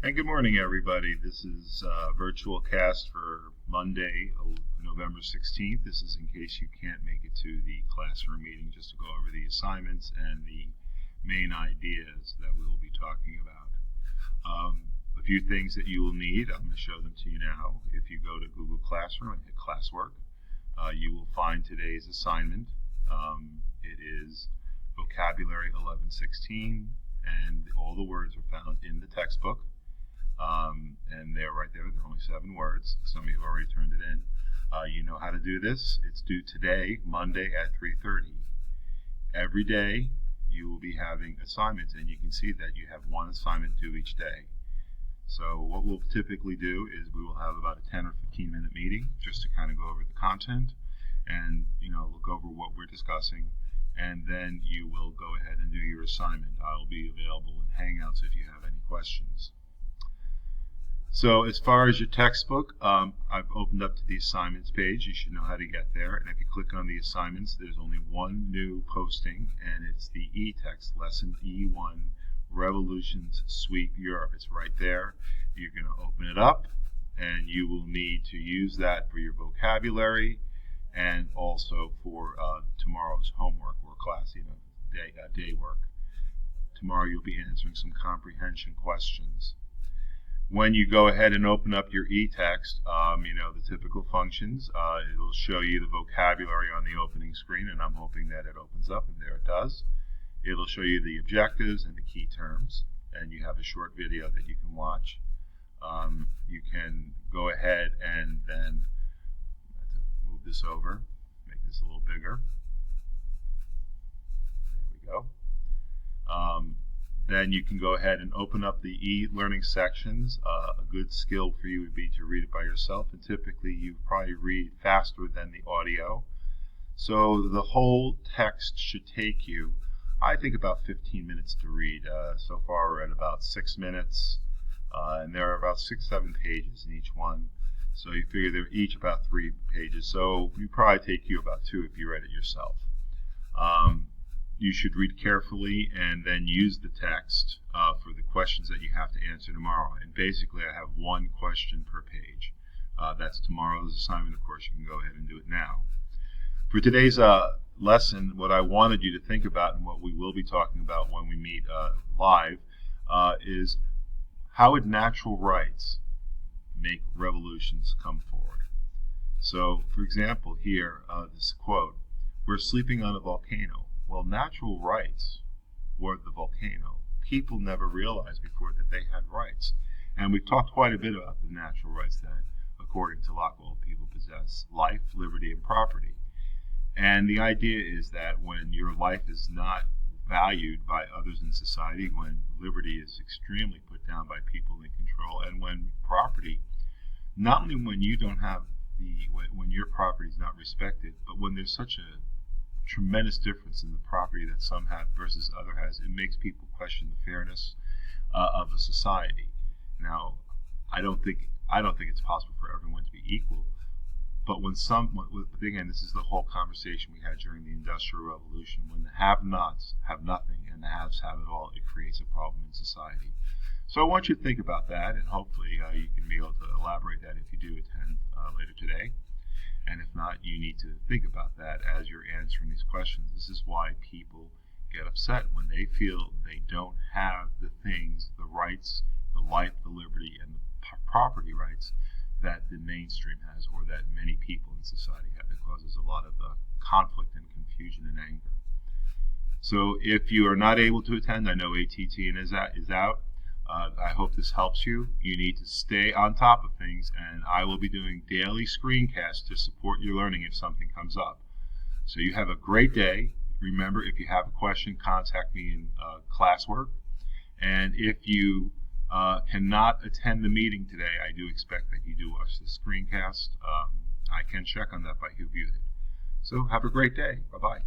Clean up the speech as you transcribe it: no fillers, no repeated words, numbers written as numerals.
And good morning, everybody. This is a virtual cast for Monday, November 16th. This is in case you can't make it to the classroom meeting, just to go over the assignments and the main ideas that we will be talking about. A few things that you will need, I'm going to show them to you now. If you go to Google Classroom and hit Classwork, you will find today's assignment. It is Vocabulary 1116, and all the words are found in the textbook. And they're right there. There are only 7 words. Some of you have already turned it in. You know how to do this. It's due today, Monday at 3:30. Every day you will be having assignments, and you can see that you have 1 assignment due each day. So what we'll typically do is we will have about a 10 or 15 minute meeting just to kind of go over the content and look over what we're discussing, and then you will go ahead and do your assignment. I'll be available in Hangouts if you have any questions. So as far as your textbook, I've opened up to the assignments page. You should know how to get there. And if you click on the assignments, there's only one new posting, and it's the EText Lesson E1 Revolutions Sweep Europe. It's right there. You're going to open it up, and you will need to use that for your vocabulary and also for tomorrow's homework or class, day work. Tomorrow you'll be answering some comprehension questions. When you go ahead and open up your eText, the typical functions, it'll show you the vocabulary on the opening screen, and I'm hoping that it opens up, and there it does. It'll show you the objectives and the key terms, and you have a short video that you can watch. You can go ahead and then move this over, make this a little bigger. There we go. Then you can go ahead and open up the e-learning sections. A good skill for you would be to read it by yourself, and typically you probably read faster than the audio. So the whole text should take you, I think, about 15 minutes to read. So far we're at about 6 minutes, and there are about 6-7 pages in each one. So you figure they're each about 3 pages. So it probably take you about 2 if you read it yourself. You should read carefully and then use the text for the questions that you have to answer tomorrow. And basically I have 1 question per page. That's tomorrow's assignment. Of course, you can go ahead and do it now. For today's lesson, what I wanted you to think about, and what we will be talking about when we meet live, is how would natural rights make revolutions come forward? So, for example, here, this quote, "We're sleeping on a volcano." Well, natural rights were the volcano. People never realized before that they had rights. And we've talked quite a bit about the natural rights that, according to Locke, all people possess: life, liberty, and property. And the idea is that when your life is not valued by others in society, when liberty is extremely put down by people in control, and when property, not only when you don't have when your property is not respected, but when there's such a tremendous difference in the property that some have versus other has, it makes people question the fairness of a society. Now, I don't think it's possible for everyone to be equal, but again, this is the whole conversation we had during the Industrial Revolution. When the have-nots have nothing and the haves have it all, it creates a problem in society. So I want you to think about that, and hopefully you can be able to elaborate that if you do attend later today. And if not, you need to think about that as you're answering these questions. This is why people get upset when they feel they don't have the things, the rights, the life, the liberty, and the property rights that the mainstream has, or that many people in society have. It causes a lot of conflict and confusion and anger. So if you are not able to attend, I know ATT is out. I hope this helps you. You need to stay on top of things, and I will be doing daily screencasts to support your learning if something comes up. So you have a great day. Remember, if you have a question, contact me in classwork. And if you cannot attend the meeting today, I do expect that you do watch the screencast. I can check on that by who viewed it. So have a great day. Bye-bye.